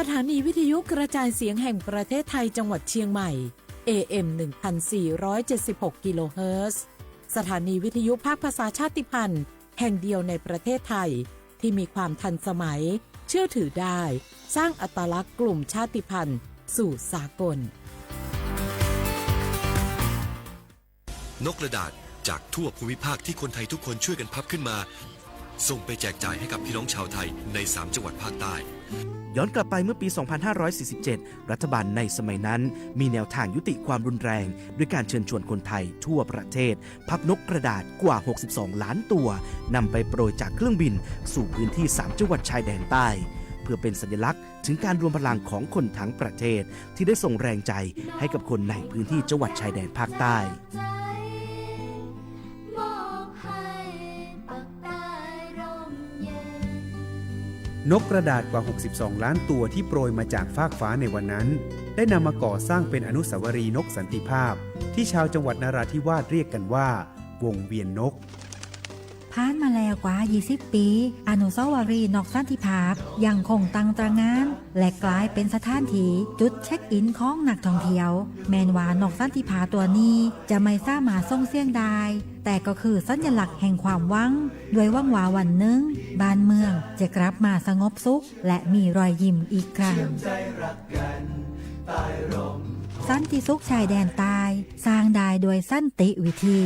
สถานีวิทยุกระจายเสียงแห่งประเทศไทยจังหวัดเชียงใหม่ AM 1476 กิโลเฮิรตซ์สถานีวิทยุภาคภาษาชาติพันธุ์แห่งเดียวในประเทศไทยที่มีความทันสมัยเชื่อถือได้สร้างอัตลักษณ์กลุ่มชาติพันธุ์สู่สากลนกกระดาษจากทั่วภูมิภาคที่คนไทยทุกคนช่วยกันพับขึ้นมาส่งไปแจกจ่ายให้กับพี่น้องชาวไทยใน3จังหวัดภาคใต้ย้อนกลับไปเมื่อปี 2547 รัฐบาลในสมัยนั้นมีแนวทางยุติความรุนแรงด้วยการเชิญชวนคนไทยทั่วประเทศพับนกกระดาษกว่า 62 ล้านตัวนำไปโปรยจากเครื่องบินสู่พื้นที่3จังหวัดชายแดนใต้เพื่อเป็นสัญลักษณ์ถึงการรวมพลังของคนทั้งประเทศที่ได้ส่งแรงใจให้กับคนในพื้นที่จังหวัดชายแดนภาคใต้นกกระดาษกว่า 62 ล้านตัวที่โปรยมาจากฟากฟ้าในวันนั้นได้นำมาก่อสร้างเป็นอนุสาวรีย์นกสันติภาพที่ชาวจังหวัดนราธิวาสเรียกกันว่าวงเวียนนกผ่านมาแล้วกว่า 20 ปี อนุสาวรีย์นกสันติภาพยังคงตั้งตระหง่านและกลายเป็นสถานที่จุดเช็คอินของนักท่องเที่ยวแม้ว่านกสันติภาพตัวนี้จะไม่สามารถส่งเสียงได้แต่ก็คือสัญลักษณ์แห่งความหวังด้วยหวังว่าวันหนึ่งบ้านเมืองจะกลับมาสงบสุขและมีรอยยิ้มอีกครั้งสันติสุขชายแดนใต้สร้างได้โดยสันติวิธี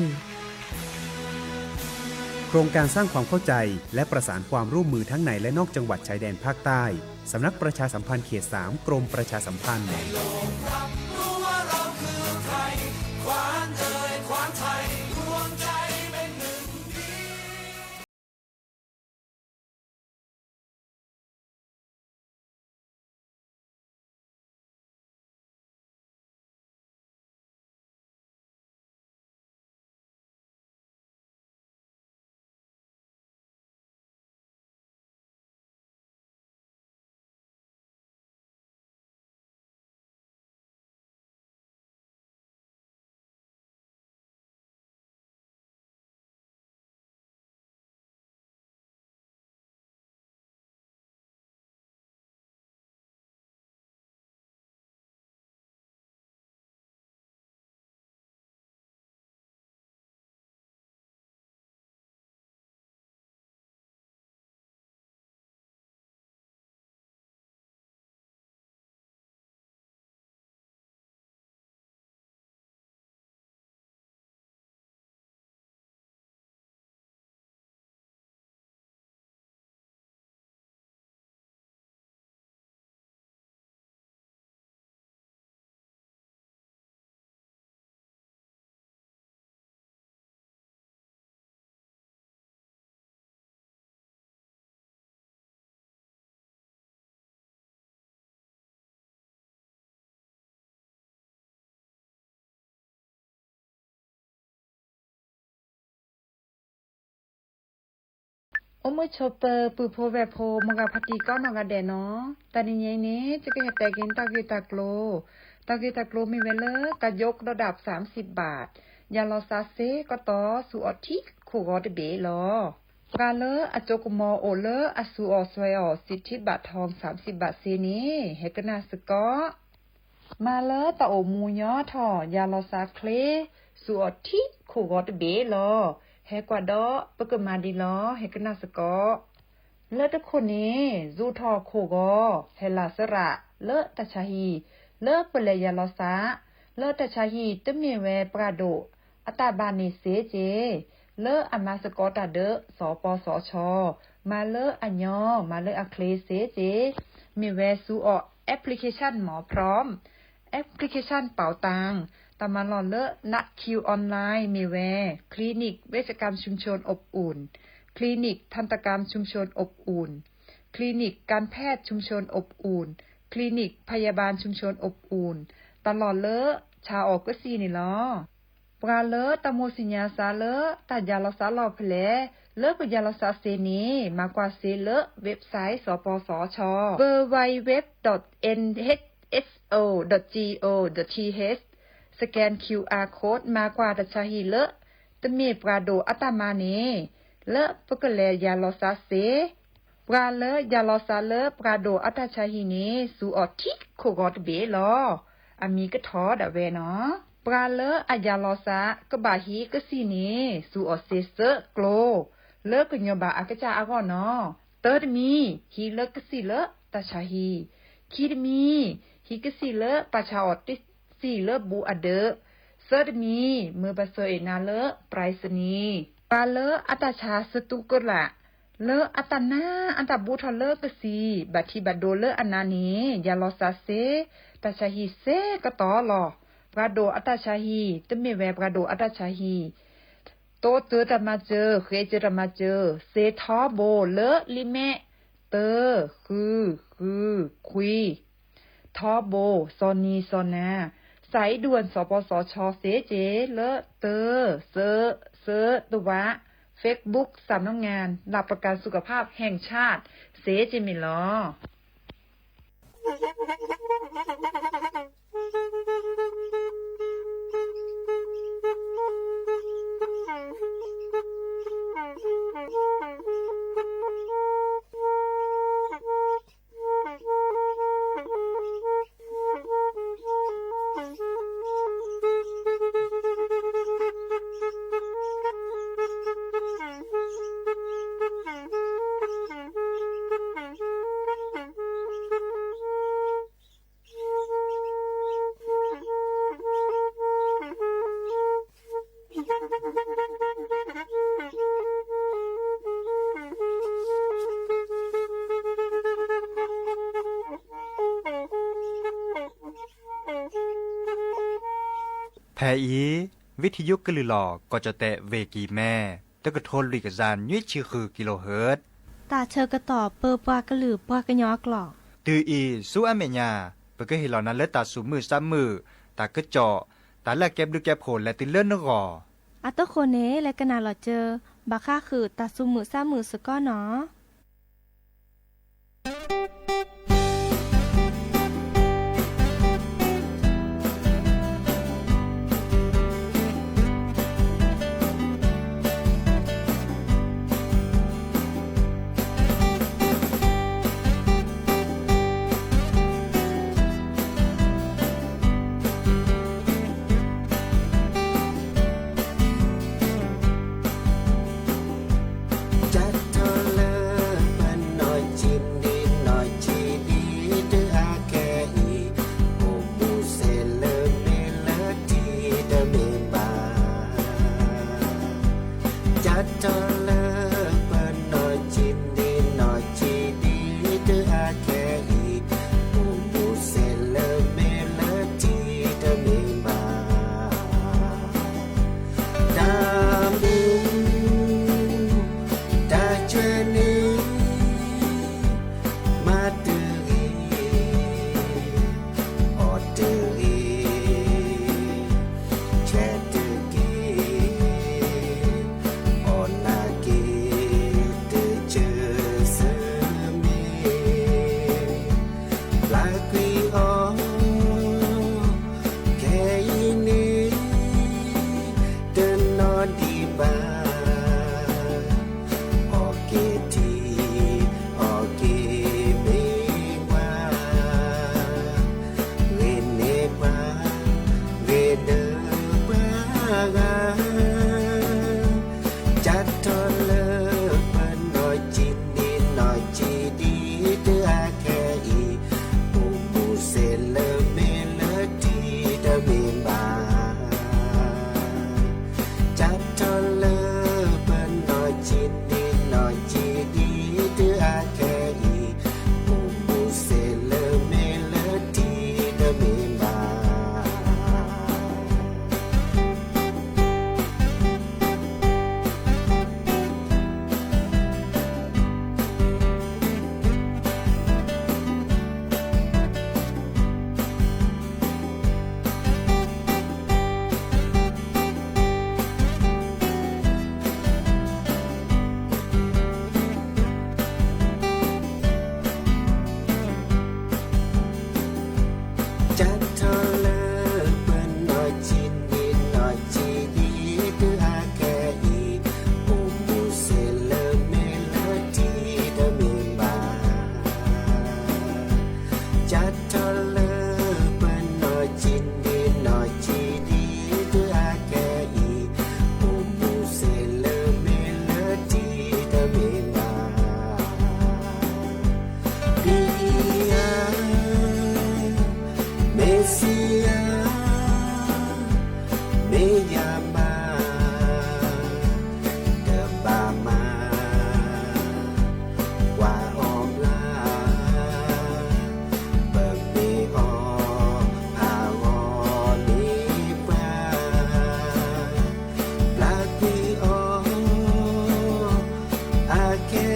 โครงการสร้างความเข้าใจและประสานความร่วมมือทั้งในและนอกจังหวัดชายแดนภาคใต้สำนักประชาสัมพันธ์เขต 3 กรมประชาสัมพันธ์โอมชอเปอร์ปูโพเวโพมกะพัติก็นกะเดเนาะตานิเยนี้จะก็แต่กินตะกิตะโกลมีเวลกะยกระดับ30 บาทยาลอซาเซก็ต่อสุอทิคูกอเดเบลอกาเลอจกมอโอเลอสุอสวยอสิทธิบัตรทอง30 บาทเซนี้เฮกนาสกอมาเลอตะโอมูยอทอยาลอซาเคลสุอทิคูกอเดเบลอเฮกวาดอปกมาดีลอเฮกนาสกอเลตะคนนี้จูทอโคกอเฮลาสระเลตะชาฮีเลเปเลยาลอซาเลตะชาฮีตะเมเวปราโดอตาบานิเซเจเลอามาสกอตาเดสปสชมาเลอัญญอมาเลอะเคลเซเจมีเวซูอแอปพลิเคชันหมอพร้อมแอปพลิเคชันเป่าตังตามาลอนเลนัดคิวออนไลน์มีแวคลินิกเวชกรรมชุมชนอบอุ่นคลินิกทันตกรรมชุมชนอบอุ่นคลินิกการแพทย์ชุมชนอบอุ่นคลินิกพยาบาลชุมชนอบอุ่นตลอดเลชาออกก็ซีนี่ลอปราเลตะโมสิญญาซาเลตายาลสาลอเพลเลปยาลสาเซนีมากว่าเซเลเว็บไซต์สปสช www.nhso.go.th สแกน QR Code มากว่าดัชหีเลตะเมปราโดอัตมาเนเลปกะเลยาลอซาเซ ปราเลยาลอซาเลปราโดอัตชาฮีเนสูออทิโคกอตเบลออามีก็ทอดะเวเนาะปราเลอายาลอซากะบาฮีกะซีเนสูออเซเซโกลเลกะญบาอากะจาอากอเนาะเติดมีฮีเลกะซีเลตาชาฮีคีดมีฮีกะซีเลปาชาออติซีเลบูอเดเซดมีมือบาโซเอนาเลปรายสนีปราเลอัตชาสตุกละเลออัตนาอันตบูทอเลกะซีบัดทีบัดโดเลอนานียาลอซาเซตาชาฮีเซกะตอลอปราโดอัตชาฮีตะเมเวปราโดอัตชาฮีโตเตอตะมาเจอเคเจตะมาเจอเซทอโบเลอลิเมเตอคือคุยทอโบซอนีซอนาสายด่วนสปสชเสเจเลอเตอเซตัวะFacebook สำนักงานหลักประกันสุขภาพแห่งชาติเสจิมิลอแพอีวิทยุกลือหลอก็จะแตะเวกีแม่ตะกะโทนลิกจานยี่ชื่อคือกิโลเฮิรตซ์ตาเชอกระต่อเปอปากระหลือปากระยอกหลอกตืออีสู้อเมญาเปก็เห็นเหล่านั้นและตาสูมือซ้ำมือตากระเจาะตาแลกเก็บดูแก็บโผลและติเลื่อนนกออัตโคเนและกนาหลอเจอบาค่าคือตาซุมือซ้ำมือสก้อเนาะจัดทอเล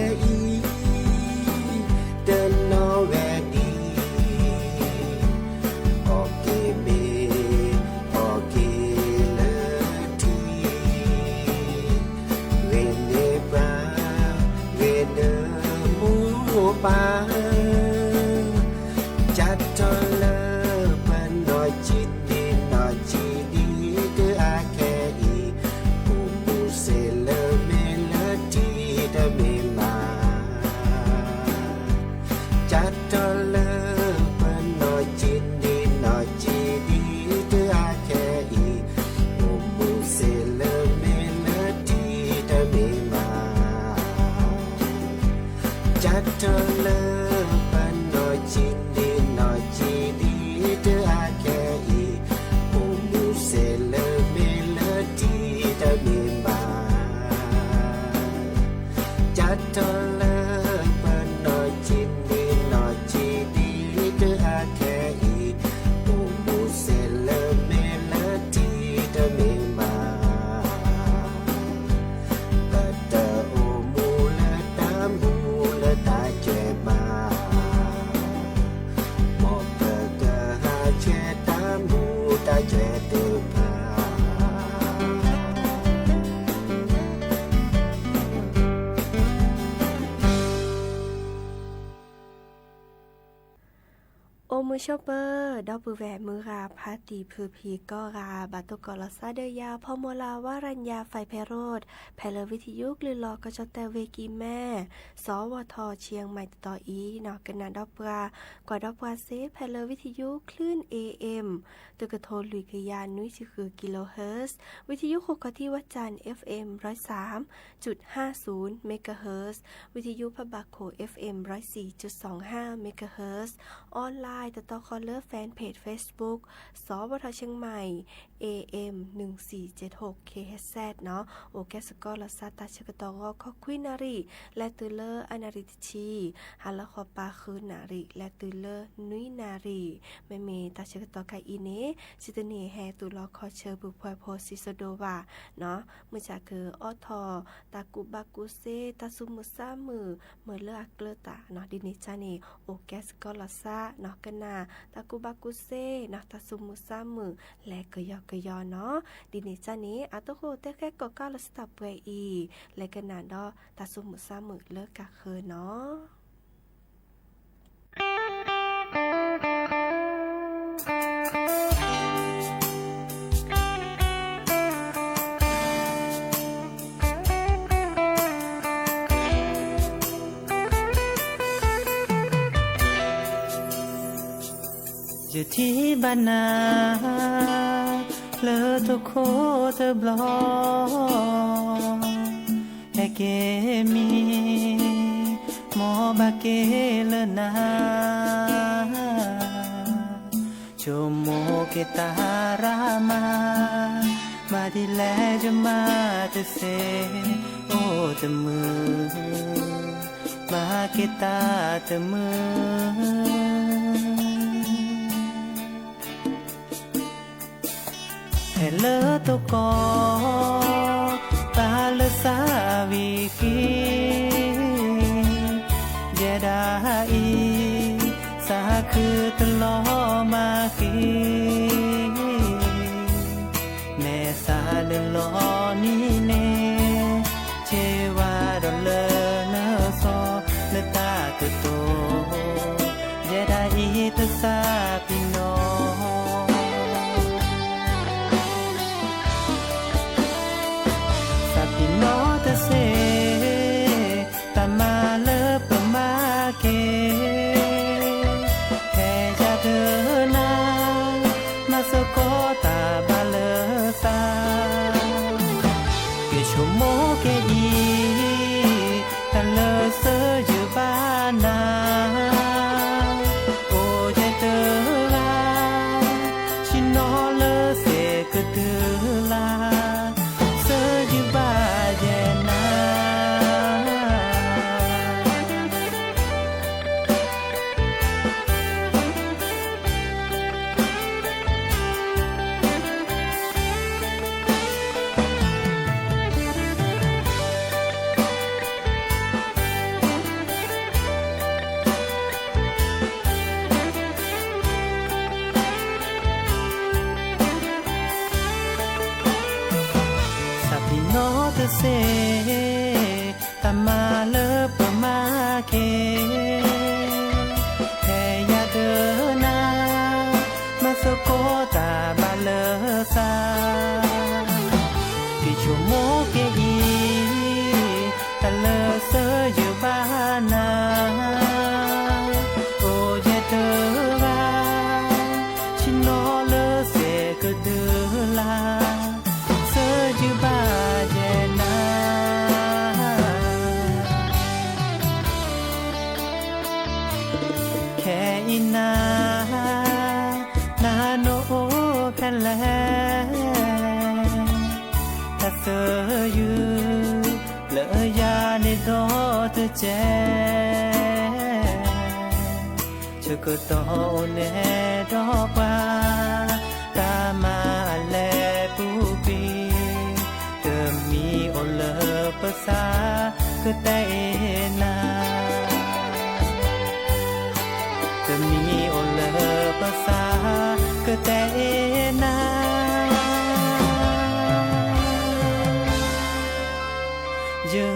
ý tên nó về đi ok bê ok lơ thi về nê ba về nơ mũ ba chặt cho lơ bên nói chi đi nói chi đi cứ ai khe ý mũ sẽ lơ mê lơ thi đã mê mà chặt cho lơ bên nói chi đi nói chi đi cứ ai khe ý mũ sẽ lơ mê lơ thi đã mê mà chặt cho lơ bên nói chi đi nói chi đi cứ ai khe ý mũ sẽ lơ mê lơ thi đã mê mà chặt cho lơ bên nói chi đi nói chi đi cứ ai khe ý mũ sẽ lơ mê lơ thi đã mê mà ta ta ô mù lơ ta chè mà một ta hai chè ta mù ta chè từ paโอมือชอปเปอร์ดอกบือแหวมือราพาตีพือพีก็ราบาตุกอลซาเดยาพอโมลาวารัญญาไฟแพโรดแพลวิทยุกลือลอกจแต่เวกีแม่สวทเชียงใหม่ต่ออีนอกกันนาดอกปรากว่าดอกปราเซแพลวิทยุคลื่น AM ตุกะโทลุยกยานนุ้ยคือกิโลเฮิรตซ์วิทยุโคกที่วัดจันทร์ FM 103.50 เมกะเฮิรตซ์วิทยุพบาโค FM 104.25 เมกะเฮิรตซ์ออนไลน์ต่อคอลเลอร์แฟนเพจ Facebook สวทเชียงใหม่ AM 1476 KHZ เนาะโอแกสกอลซาตาชกตอขอคุยนารีและตือเลอร์อนาริตชีฮัลละขอปาคืนนารีและตือเลอร์นุยนารีแม่เมตาชกตอไกอีเนจิตเนแฮตุลอคอเชอบุพอยโพซิโซโดวาเนาะมือจากคือออทอตากุบากุเซตาซุมุซามือเมื่อเลือกเกลตาเนาะดินิจานีโอแกสกอลซาเนาะกันนาตากุบากุเซเนาะตาซุมุซามือและกยอกยอเนาะดินิจานีอาตโคเตแค่กอกาลสตาเปอีและกันนาดอตาซุมุซามือเลิกกะเคอเนาะอยู่ที่บ้านนาเลอทุกโคเธอบลอแค่เกมีหมอบาเกเลนาชมโมเกตารามาดิแลจะมาเตเซโอเตมือมาเกตาเตมือเลอตุกอปาลสาวิกีเยดาอีสาคือตลอมากีเนสาเลลอนี่เนเชวาดอเลเนโซเลตาตุโตเยดาอีตสาปิโนเซตามาเลปมาเกแค่จะเดินนามาสโกตาบาเลซา มาเลปมาเคแค่ยาเดินนามาสโกตาบาเลซากิชูโมเกอีตะเลเซอยู่บ้านนาโอเยเดวาชิโนเลเซกเดลาเซอยู่บ้าเจนาแค่อินานาโนแค่แลถ้าเธออยู่เลยาในดอเธอแจเธอก็ต้องแน่ดอกว่าตามาแลปูปีเธอมีโอเลภาษาก็ได้นาเธอมีโอเลภาษาก็ได้นาเยอ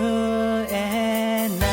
ะแน่นา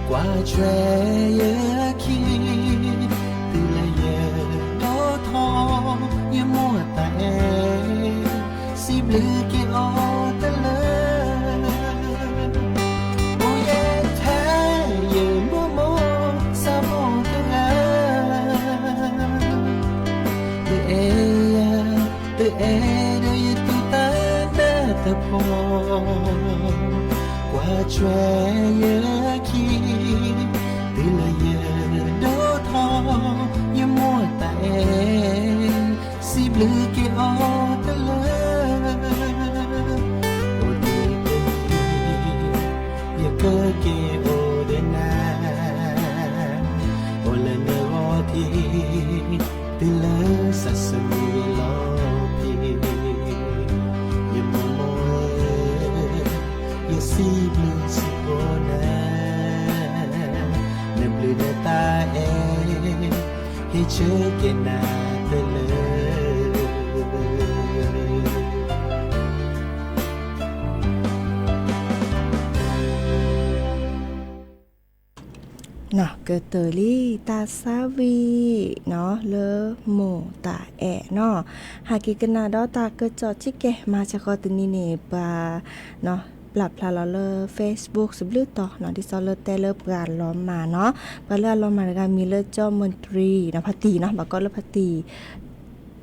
qua tre ki từ là giờ đó ลือเกอตะเลโอ้ยแท้ยืมบ่โมซาโมตะงาเดเอเดเดยตุตาเดตะพอกว่าช่วยเยอะคีติละเยโดทอยมัวตาเอสิบลือเกอตะเลโอดีอย่าเกอเกโอเดนาโอละเนวทีติละสัสมีโลพีอย่าโมโมอย่าสิบลือสิโอนาเนบลือเนตาเอให้เชื่อเกนาเตเลเนาะเกิดเตอรี่ตาซาวีเนาะเลโมตาแอเนาะหากิกนาดอตาเกิดจอจิเกมาชะกอตนีเนปาเนาะปรับพลาเลอ Facebook สุบลือต่อเนาะที่ซอเลอแต่เลอปราล้อมมาเนาะปราเลอล้อมมาแล้วก็มีเลอเจ้ามนตรีนะพตีเนาะบักก็เลอพตี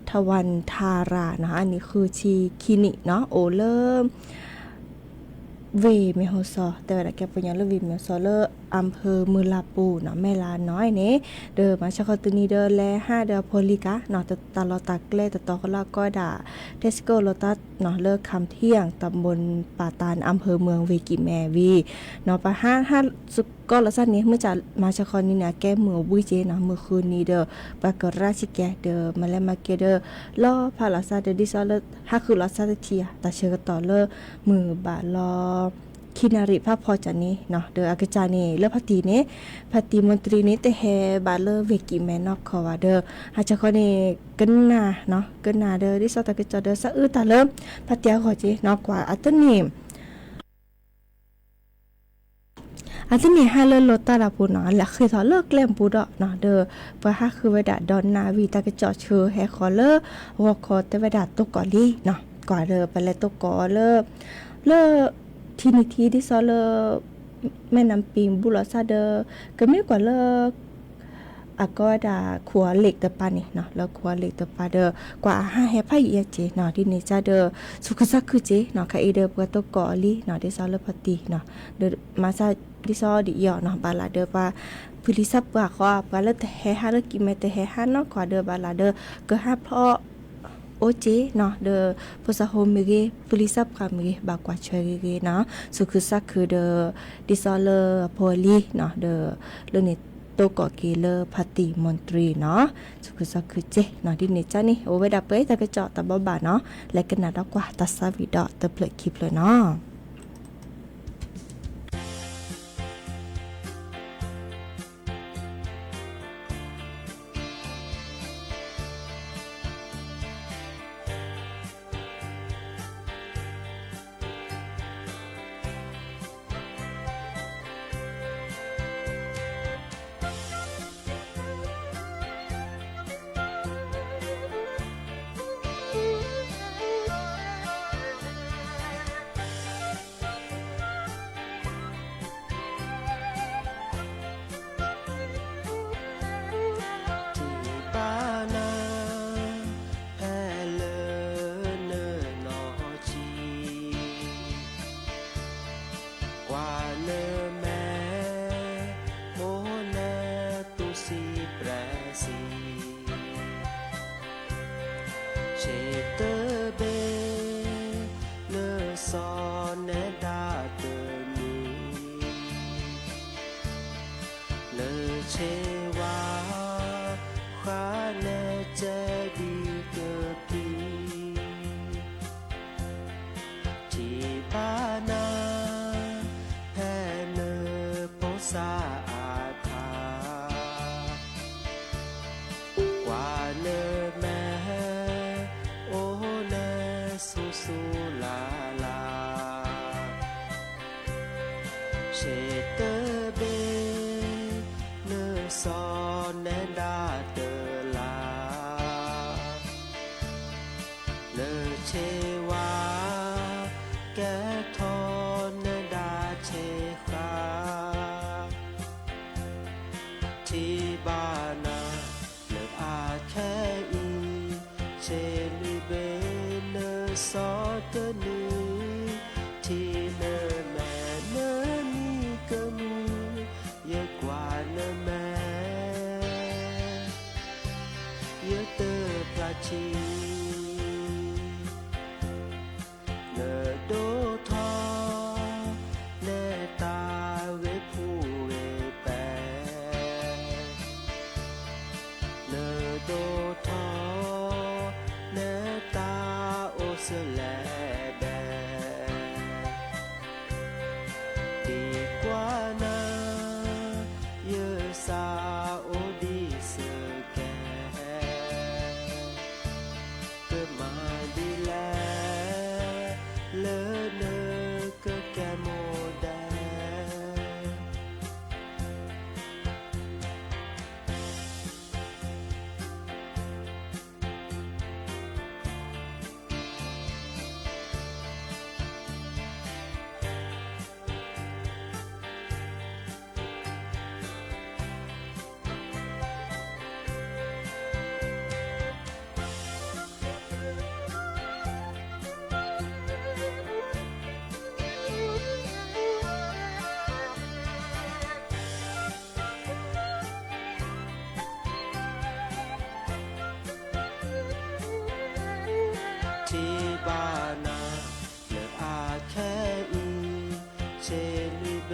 ทวันทารานะอันนี้คือชีคลินิกเนาะโอเลอเวเมโฮซอแต่เวลาแกปัญญาเลอเวเมโฮซอเลออำเภอมือลาปูเนาะแม่ลาน้อยเนเดิมมาชะคอตุนีเดอแล5เดอโพลิกะเนาะตลอตักเลตตอก็ลาก็ด่าเทสโกโลตัสเนาะเลิกคำเที่ยงตำบลป่าตาลอำเภอเมืองเวกิแมวีเนาะปะ5สุกก็ละสั้นนี้เมื่อจะมาชะคอนี่นะแก้มือบุ้ยเจเนาะมื้อคืนนี้เด้อปะกราชิแกเด้อมาแล้วมาเกเด้อลอพาลาซาเดดิซอเลฮักคือลาซาเทียตาเชกต่อเลมือบาลอคินาริภาพพอจันนี้เนาะเดออากจานี่เลพตีนี้พตีมนตรีนี้แต่แฮบาเลเวกิแมนอกคอว่าเดอหาจะคนนี้กันนาเนาะกันนาเดอดิสตากจอเดอสะอื้อตาเริ่มพตีขอจิเนาะกว่าอัตนีอันนี้ให้เลิศลดตาลาปูเนาะและเคยสอนเลิกเล่มปูดอกเนาะเด้อเพื่อให้คือเวดาดอนนาวีตากจอเชื่อให้ขอเลิกวอคอแต่เวดาตกกอลี่เนาะกว่าเด้อไปเลยตกกอเลิกทีนิทีที่ซอเลแม่น้ำปิงบุรซาเดอก็ไม่กว่าเลิกอะก็ดาขัวเหล็กตะปานี่เนาะแล้วขัวเหล็กตะปาเดอกว่า5แฮพาเอียเจเนาะที่นี่จะเดอสุขสักคือเจเนาะค่ะอีเดอเปิดตกกอลี่เนาะที่ซอเลพติเนาะเดอมาซาดิซอดิยอเนาะบาลาเดอปาพุลิซับว่าขอปาเลตแฮฮาเลกิเมตแฮฮาเนาะกว่าเดอบาลาเดอก็ฮาพอโอเจเนาะเดอพุซาโฮมิเกพุลิซับคามิเกบากว่าชวยเกเนาะสุขสักคือเดอดิซอเลโพลีเนาะเดอเรื่องนี้โตกอเกเลพติมนตรีเนาะสุขสักคือเจเนาะที่นี่จ้านี่โอเวดาเป้ตะกะเจาะตะบ่บาเนาะและกันนาดอกว่าตัสซาวิดอตะเพลคลิปเลยเนาะเชวาควาเนเจดีเกกีที่ปานาแพเนโปซาอาคากว่าเนแม่โอเนสุสุลาลาเชเตเบซอนแนดาเตลาเลเชวา แก่ทอนนาดาเชคาที่บ้านนาเลิกอาแค่อีเชลิเบเนซอเตนีที่เนแม่เนนี่ก็มูเยอะกว่าเนแม่เยอะเตอปลาชีเนโดทอเนตาเวผู้เวแปเนโดทอเนตาโอเสแลแบดีกว่านาเยอะซาโอดีเสแกเกิดมาดีแลเลอเนอก็แกโมแดที่บ้านนาเลิกอาแค่อีเชลิเบ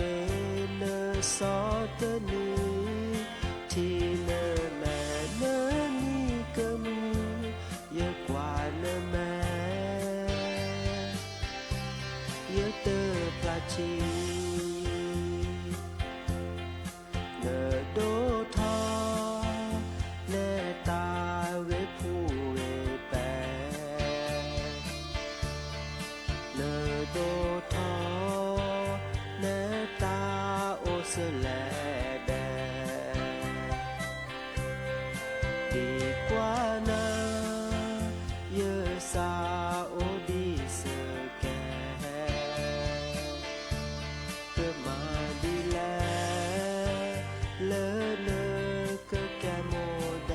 เนซอเตนีที่เนแม่เนนี่ก็มูเยอะกว่าเนแม่เยอะเตอปลาชีเนโดทอเนตาเวผู้เวแปเนโดทอเนตาโอเสแลแบดีกว่านาเยอะซาโอดีเสแกเกิดมาดีแลเลอเนอก็แกโมแด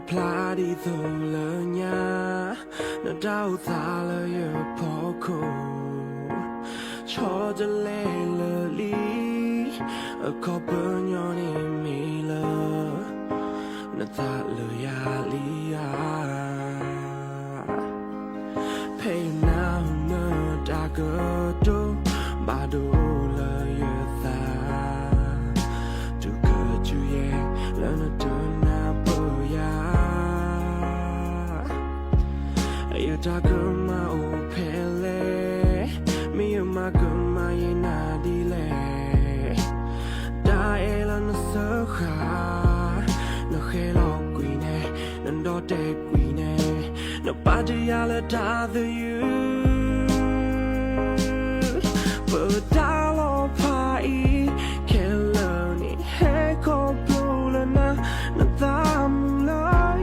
Pladido lenya na dau ta le ye poko cho de le le li a copenyo ni mi la na ta le ya li ya pay now na da go do ba do le ye ta to go to ye le na do na ya Yatagama opele Miyamagama yenadile Daela na sakha Na khelo quine Nando te quine Na padiyala da the you Padalo pai Kelani Heko plulana Na damula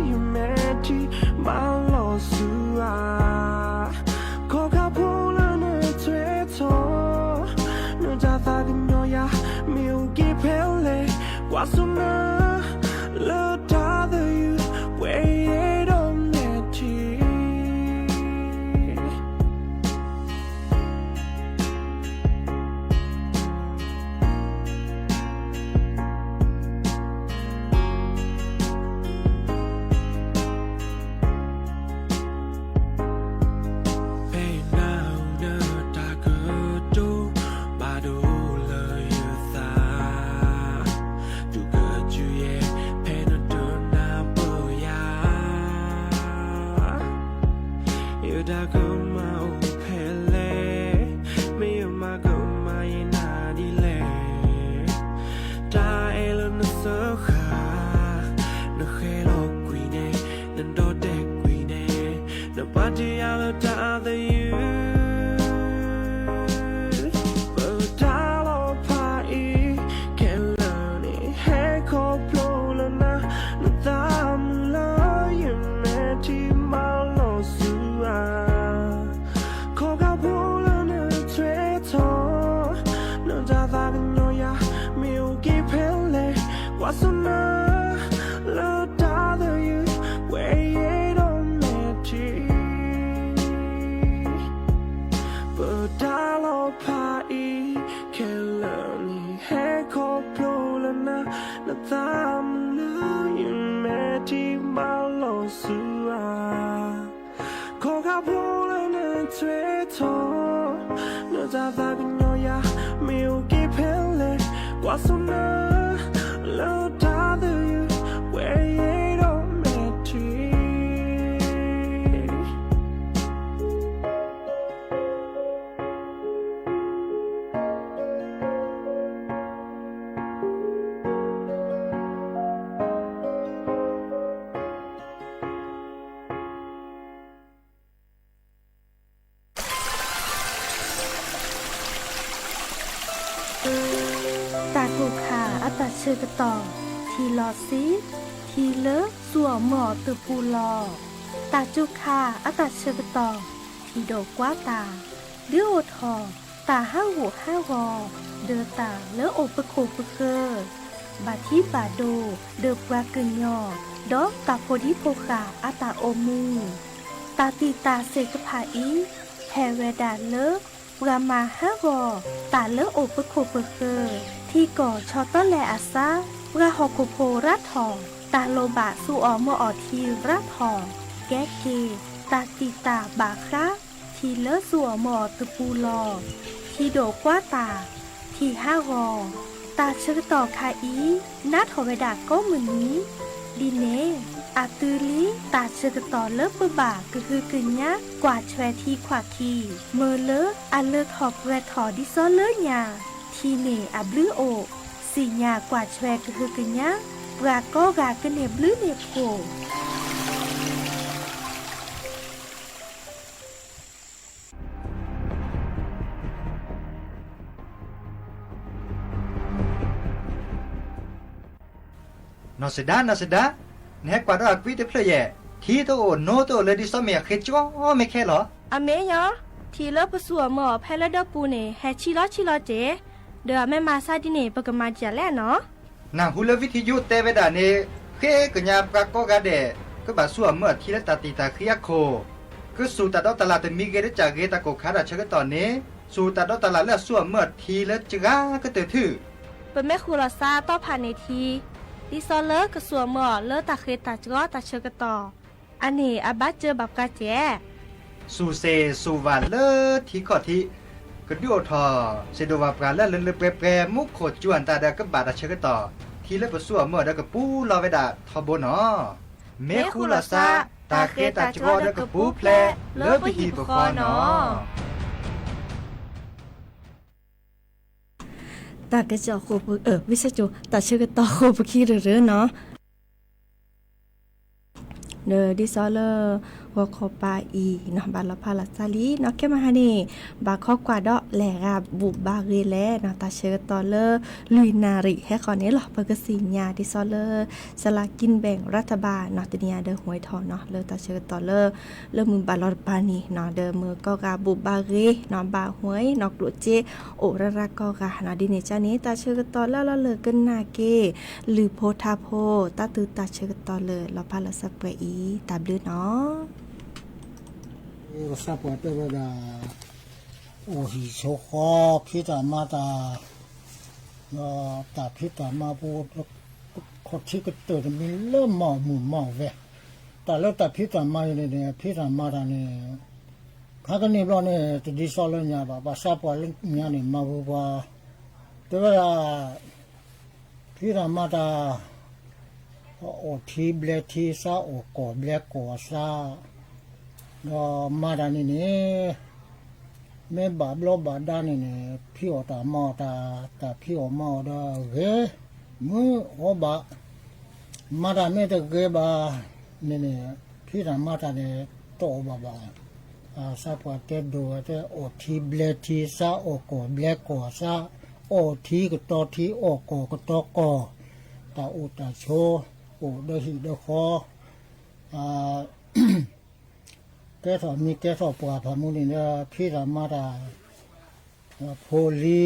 Yumeti Malo sua Coca-Cola na tweto No jatha ginyoya Mi Guasuna lo da you wait on thatตากูขาอัตเชกตอทีลอซีทีเลสัวหมอตือปูลอตาจุขาอัตเชกตอทีโดกว่าตาเดือโอทอตาห้าหูห้าวอเดือตาเลอโอปะโคปะเคอบาที่บาโดเดือปลากึ่งยอดอกตาโพธิโพขาอัตาโอมูตาตีตาเสกผาอีแพเวดาเลอปรามาห้าวอตาเลอโอปะโคปะเคอที่ก่อชอต้นแลอาซาราฮอโคโพรัดทองตาโลบะสูออมออทีรัดทองแกเกตาติตาบาคะทีเลอสัวหมอตะปูลอทีโดกว่าตาทีห้าวอตาเชิกต่อคาอีนาถอเวดาก็มือนี้ดีเนอาตือลีตาเชิกต่อเลิกบ่าก็คือกึ่งยะกว่าแชวทีขวาทีเมอเลออาเลิกหอบแวถอดิซอเลอยาทีเนอับลือโอสีญากว่าแชวก็คือกึ่งยะปราก็กากะเนบลือเนโกนอสดแนกกว่าดอกวิเตเพลเยทีโตโนโตเลดิซอเมียเคจ้อไม่แค่หรออเมยอทีเลปสัวหมอแพลดปูเนแฮชิลอเจเดอแม่มาซาดิเนปกมาจะแลเนาะนางฮูลวิทยุเตเวดาเนเคกญาปรากกาเดก็บาสัวเมื่อทีละตาติตาคริยาโคก็สู่ตาดอตลาดมีเกเรจากเกตาโกคาดาเชกตอนนี้สู่ตาดอตลาดและสัวเมื่อทีละจกาก็เตถือเป็นแม่คูลาซาต่อผ่านในทีดิซอเลกสัวหมอเลตาเคตาจกอตาเชกตออันนี้อาบัดเจอบับกาแจสู่เซสู่วานเลทีขอทีก็ดูทอเซโดวาปราและเลเปเปมุกโคจวนตาดากบาดาเชกตอทีละปสัวเมื่อดากปูลอเวดาทอบนอเมคูลาซาตาเคตาจกอดากปูเพลเลปฮีปคอนอตากระจอกโคปวิชโจตาเชกตอโคปคีเรเนาะ เนอดิซอเลอร์วอคอปาอีเนาะบาลพาลาซาลีเนาะแค่มาหานี่บาข้อกว่าดอกแหลกะบุบบาเรแลเนาะตาเชิดตอเลอร์ลุยนาริให้ขอนี้หรอเปกสิญญาดิซอเลอร์สลากกินแบ่งรัฐบาลเนาะตะเนียเดอหวยทอเนาะเลอตาเชิดตอเลอร์เลอมือบาลอดปานีเนาะเดอมือก็กาบุบบาเรเนาะบาหวยเนาะกรุเจโอระรักก็กาเนาะดิเนจานี้ตาเชิดตอเลอร์ละเลอกันนาเกหรือโพธาโพตาตือตาเชิดตอเลอร์ละพาลาสักไปอีตาบลือเนาะ사포도 보다 오히 소호 피자마다 다 피자마보 코치가 밀러 뭐왜 달렸다 피자마이네 피자마라네 가가니 블로네 디솔로냐 봐 사포를 냐니 마보바 되라 피자마다 오티 블레티사 오고 블레코사มาดานี่เนี่ยแม่บาบลอบาดานี่เนี่ยพี่อตามอตาแต่พี่อมอดาเกมือโอบะมาดาไม่แต่เกบาเนี่ยพี่รามาดาเนี่ยโตบาซาปวดเตดูแต่โอทีเบลทีซาโอโกเบลโกซาโอทีก็โตทีโอโกก็โตโกตาอุตาโชโอเดหิเดคอแกสอมีแกสอปวดพามุนีเนี่ยพี่รามาดาโพลี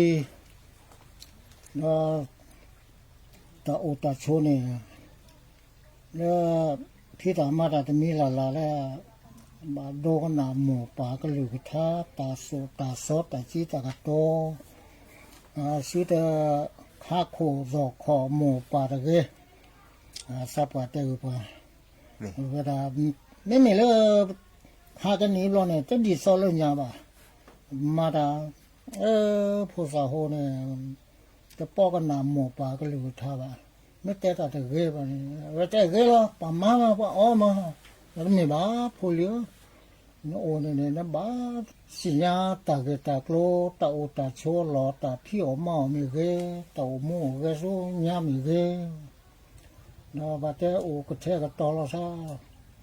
ตาอุตาโชเนี่ยแล้วพี่รามาดาจะมีหลายแล้วบาโดกันนาหมูป่าก็หลือท้าตาโซตาจีตากโตชีตข้าโคจอกขอหมูป่าตะเกสับปะเตอปะเวลาไม่มีเลยหากันนี้เราเนี่ยจะดีสอเลยเนี่ยบ่มาดาผู้สาวเนี่ยจะป้อกันนำหมูป่าก็เลยท่าบ่ไม่แต่ตะเกยบ่นี่ว่าแต่เกยแล้วป่ามาป่าอ้อมาแล้วมีบ่ผู้เหลือโอ้เนี่ยนะบ่สิญาตะเกตะโกลตะโอตะโชลอตะพี่อมามีเกตะหมูเกซูญามีเกนะบ่แต่โอก็แท้ก็ตอละซะ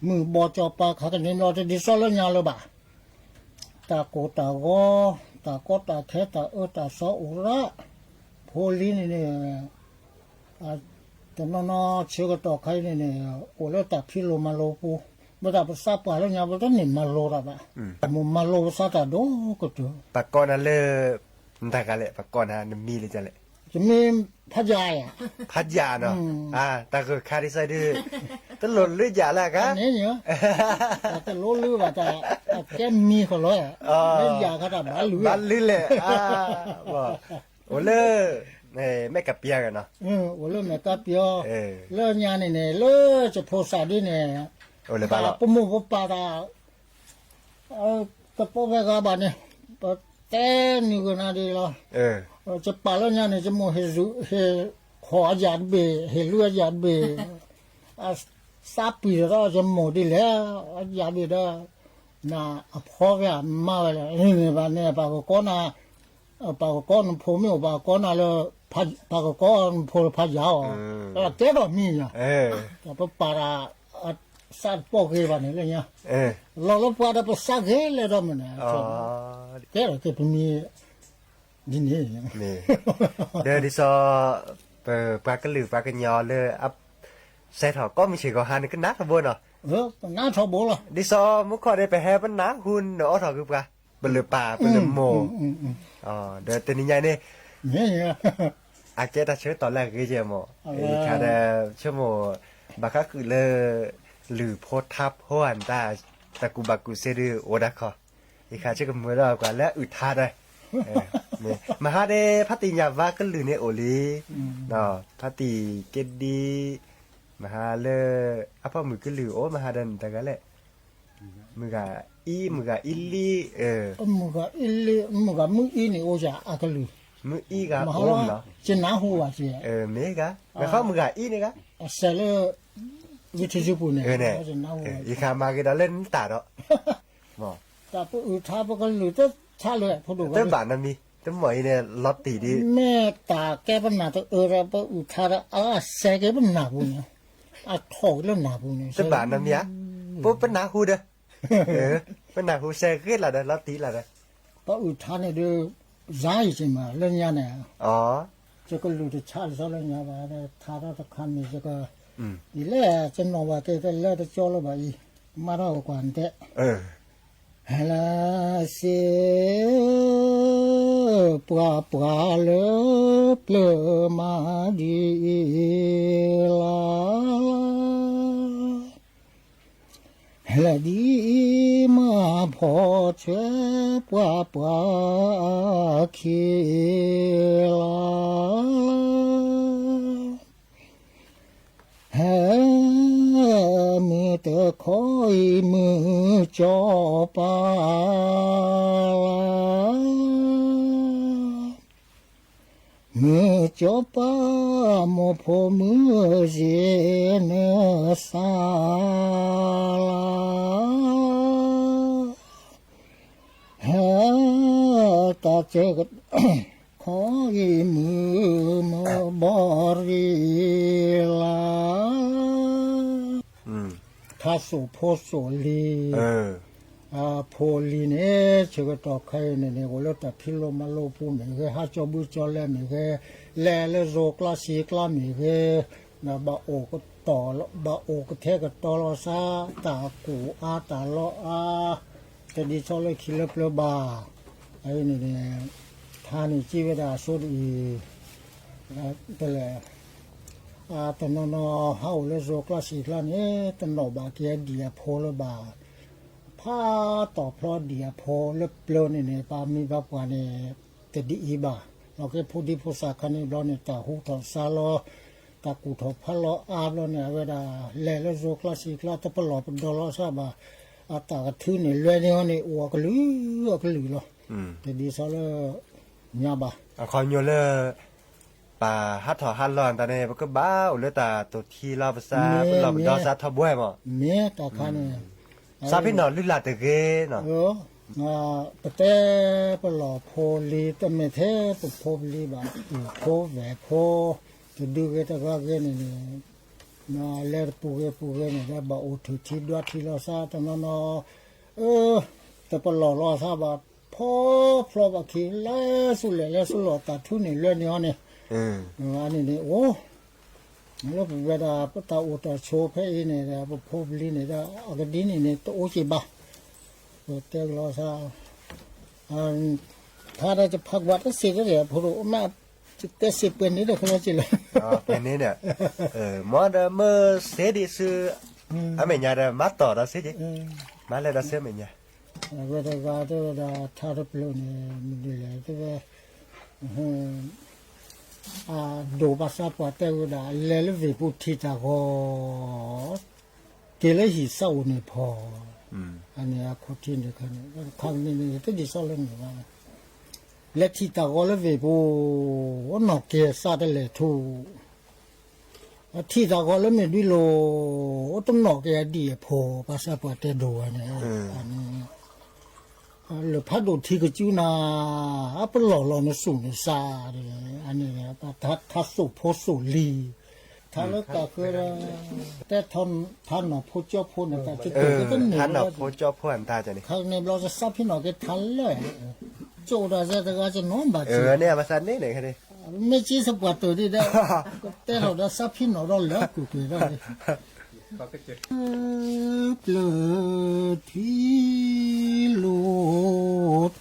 มือบอจอปาขากันนี่เราจะดิสอลญาเลยบ่ตาโกตาโกตาโกตาแท้ตาตาซออุระโพลีนี่แต่นอเชื่อก็ต่อใครนี่โอแล้วตาพี่โลมาโลปูบ่ตาภาษาปาแล้วญาบ่ต้องนี่มาโลละบ่แต่มุมาโลซาตาโดก็ตัวปากก่อนน่ะเลนตากะแหละปากก่อนน่ะมีเลยจ้ะแหละจะมีพัทยาพัทยาเนาะตาคือคาริไซดื้อตะหล่นลือยาละกะนี่เนาะตะโลลือว่าจะแกมีเขาเลยลือยาเขาตะบาลือแหละบ่โอเลแม่กะเปียกันเนาะโอเลแม่กะเปียเลญานี่เลจะโพสาดิเนี่ยโอเลบาละปมุปปาดาตะโปเวกาบาเนี่ยแต่นี่ก็น่าดีละจะปาแล้วเนี่ยจะโมเฮขอญาติเบเฮลัวญาติเบซาปีเราจะโมดีแล้วญาติเด้อน่ะพ่อว่ามาแล้วนี่บ้านเนี่ยปากก้อนปากก้อนผมไม่ปากก้อนแล้วปากก้อนพอพัดยาวแล้วเจ๊ก็มีอ่ะแต่พอปาราสัตว์พวกนี้บ้านนี่เลยเนี่ยเราพอได้ภาษาเกลเลยเราเนี่ยเจ๊ก็เป็นมีนี่เดอดิซอปากกะลือปากกะยอเลยอัพเซทก็มีชื่อก็หานี่ก็นักบ่เนาะนักทบ่ล่ะดิซอมุขอได้ไปแฮปันนาหุ่นเนาะทอคือปะเปลือป่าเปลือโมเดอตนี่ใหญ่นี่อาเจตาเชื่อตอนแรกคือเจโมค่ะเดชั่วโมบักก็คือเลยหรือโพทับห้วนตากูบักกูเซดือโอดักคออีค่ะชื่อก็มือเรากว่าและอึดทาได้มาหาเดพัติญาว่าก็ลือในโอลีเนาะพัติเกดีมาหาเลอะพอมือก็ลือโอมาหาดันแต่ก็แหละมือกะอิลลีมือกะอิลลีมือกะมืออีนี่โอจะอะก็ลือมืออีกะโอเนาะจะนาหัวสิเมกะแล้วเขามือกะอีนี่กะเซเลวิธีญี่ปุ่นเนี่ยจะนาหัวอีคามาก็ได้เล่นตาเนาะบ่แต่ปุ๊บถ้าพวกก็ลือจะชาเลยพอดูแต่บ้านนั้นมีแต่หมอยเนี่ยลอตตีดีแม่ตาแกปัญหาตัวเราปุ๊บถ้าเซแกปัญหาบุญเนี่ยถอยแล้วหนาบุญเนี่ยแต่บ้านนั้นมี ปุ๊บเป็นหนาหูเด้อเป็นหนาหูแซ่ขึ้นละเด้อแล้วตีละเด้อป้าอุทานเนี่ยดูย้ายใช่ไหมเรื่องนี้เนี่ยอ๋อ这个路的差的少了，人家把那他到看你这个，你来真弄吧，给他来的交了吧，伊马上管的。还啦是巴巴了不马的啦，还啦的马跑车巴巴去啦。มือตะคอยมือจอปามือจอปาโมพมือเจเนสาลาฮะตาเจกคอยมือมาบริลา他所破所立，破立呢，这个打开呢，我了打皮罗马罗布每个，他做不做了每个，来了肉啦西啦每个，那把我个打了，把我个贴个打了啥，打鼓啊打了啊，这里做了起了不吧，哎呢，他呢基本上说的，对了。ตอนนอเฮาเลยโรคลาสิกลานี่ตอนนอบาเกียเดียโพลบาผ้าต่อพลอเดียโพลเปลนี่ปามีบากว่านี่ตดีอีบาเราแค่พูดดีภาษาคันนี้เราเนี่ยตาหูทอซาลอตากูทอพะลออาบเราเนี่ยเวลาแลโรคลาสิกลาตะปลอเป็นดอลซาบาอาตากระทื่นนี่เลยนี่นี่อวกลือเนาะแต่ดีซะเลยญาบาคอยโยเลยป่าฮัทถอฮัทลอนตาเนี่ยก็บ้าอุลตาตัวที่เราภาษาเราดอซาทบวยมั้งเนี่ยตาคันเนี่ยซาพี่นอนลุลาตะเกเนาะประเทศปลอโพลีตะเมเทปโพลีบาโพแหวโพจะดูเกตะก็เกนี่นาเลรปูเกนี่ได้บ่อุทุที่ดวที่เราซาตะนอแต่ปลอรอซาบาพอพลอบะคีเลสุเลสุลอตาทุนี่เลนี่เนี่ยอันนี้โอ้แล้วเวลาปตาอุตโชเพเนี่ยนะพบลีเนี่ยนะอากดินเนี่ยตัวโอชิบะเตลลอซาถ้าเราจะพักวัดก็สิก็เดี๋ยวพอรู้มาจะเตสิเป็นนี่เดี๋ยวเขาจะเลยเป็นนี่เนี่ยมอดเมื่อเสดีซื้ออเมริกาเดมาต่อเราเสียดิมาเลยเราเสียเมริกาเวลาถ้าเราเปลี่ยนมันดีเลยแต่ดูภาษาปาเตวดาเลลวิปุถิตาโกเกลหิเศร้าเนี่ยพออันนี้ข้อที่นี่ครั้งนี้ต้องดีส่วนนึงว่าเลทิตาโกเลวิปุวันนอกเกศาได้เลยทูที่ตาโกเลไม่ดีโลต้องนอกเกดีพอภาษาปาเตดูเนี่ยอันนี้หรือพัดดูที่ก็จูนาเป็นหล่อในสูงในซาอันนี้นะทัศสุโพสุลีท่านแล้วก็คือแต่ท่านหนอพูดเจ้าพูดนะแต่จะเกิดก็หนึ่งท่านหนอพูดเจ้าพูดอันตาจะนี่ครั้งนี้เราจะซับพี่หนอแกทันเลยโจดาจะจะน้องบาดเนี่ยภาษาเนี่ยแค่นี้ไม่ชี้สปอร์ตตัวนี้ได้แต่เราจะซับพี่หนอเราเลิกกูคือได้เปลือกที่ลู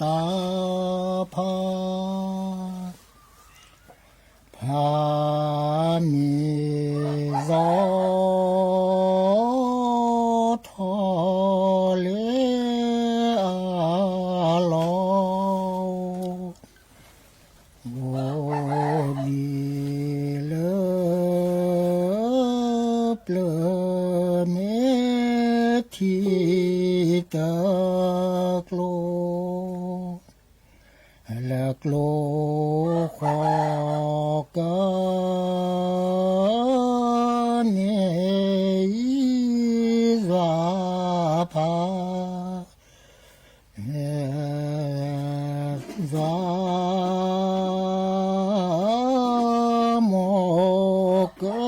ตาพาพามีรอทอเลอาลอโวดีเลเปลือกเมทีตะโกลละโกลขอกะเนซาพาซามกะ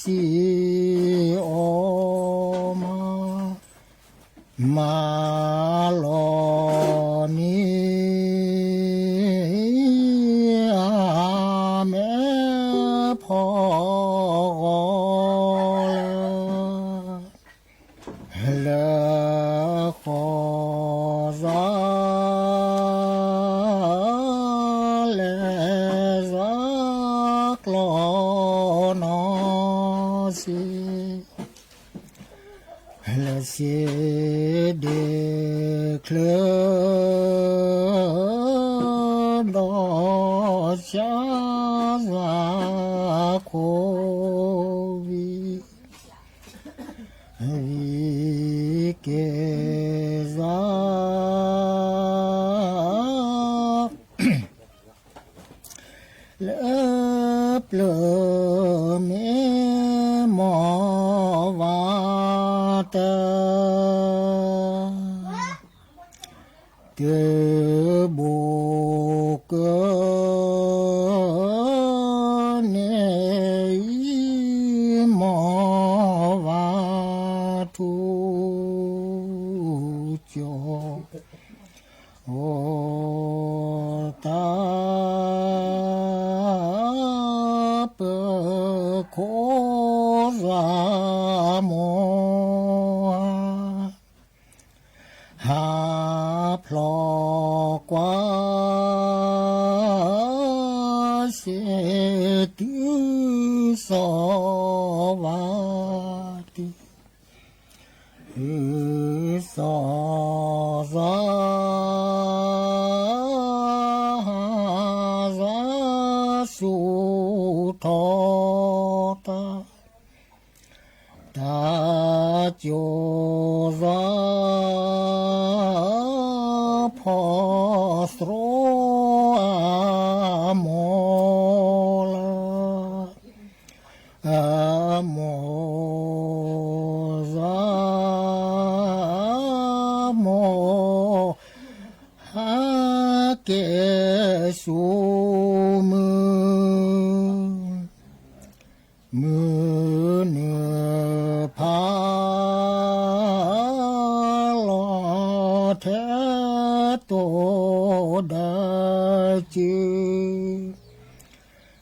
สีออมา เดเคลดอชาซาโควิวิเกซาเลปเลเมมอวาเตเกโบเกเนมอวาทุจโอตาเปโครามหาพลอกว่าเสติสวัติสอซาสุทอตาตาโจซาพอสโรโมลโมซาโมฮาเกสุมือเนื้อพาลอเทโตดาจื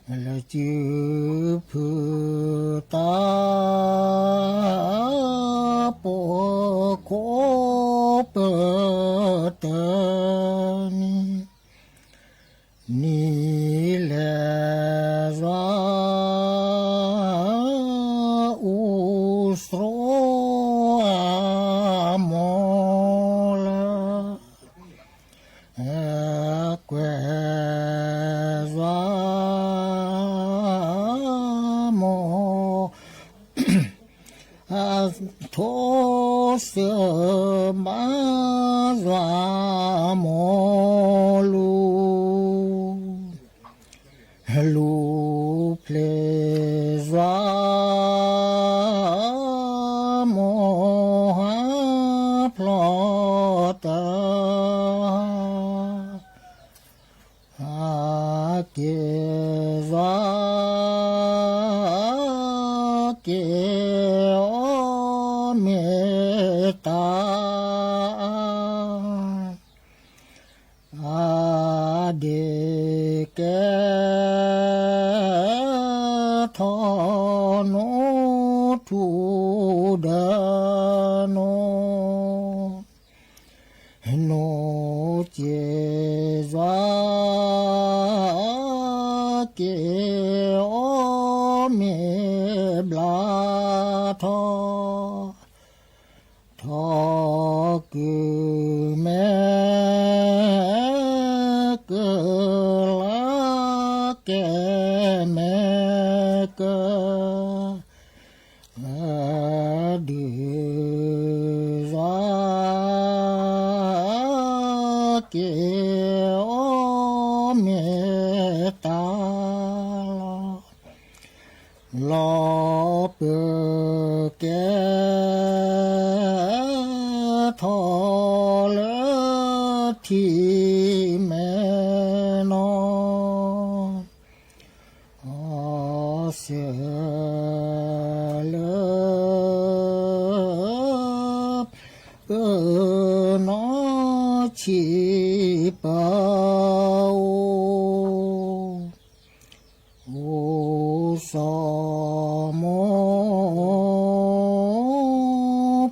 อละจือพืตาโปโคเปเตนี่แหละอุสโรมอลเกวซามอโทเสมาซามอลูเพลซามอหาพลอตาหาเกซาเกอเมตาเดเกทอโนทูดาโนโนเจซาเกอเมบลาทอทอกือแม่เกลาแกแม่เกดือซาเกอเมตาลอเปแกทอเลทีแม่นอเสเลนอชีเปาโอสมอ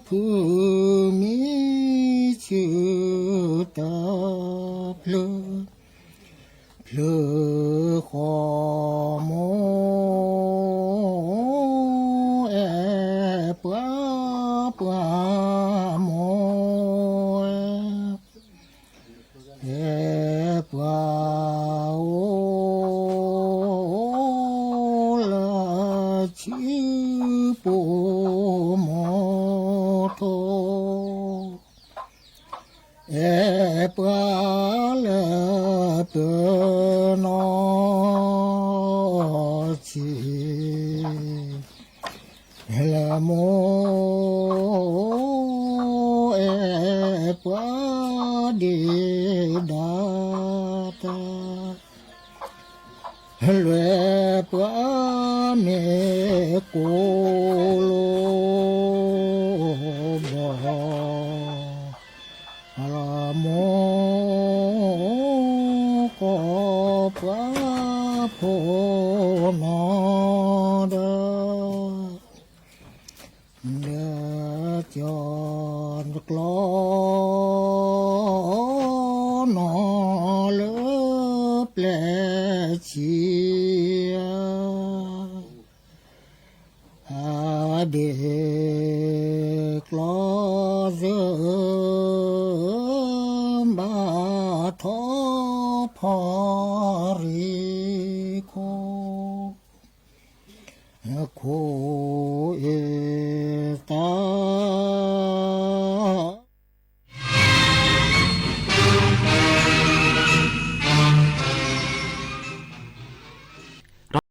ผู้มีชื่อตาเพลอขอมอแอปปา ปวาโอละชิปูโมโทเอปวาละเปนอชิละโมเอปวาดีดาตาเลปวาเมโกโลบาลาโมกปวาโพนอดาเดจอนกลอนอเลเปลชีอาเดกลอเซบาทอพอริโคโคเอตา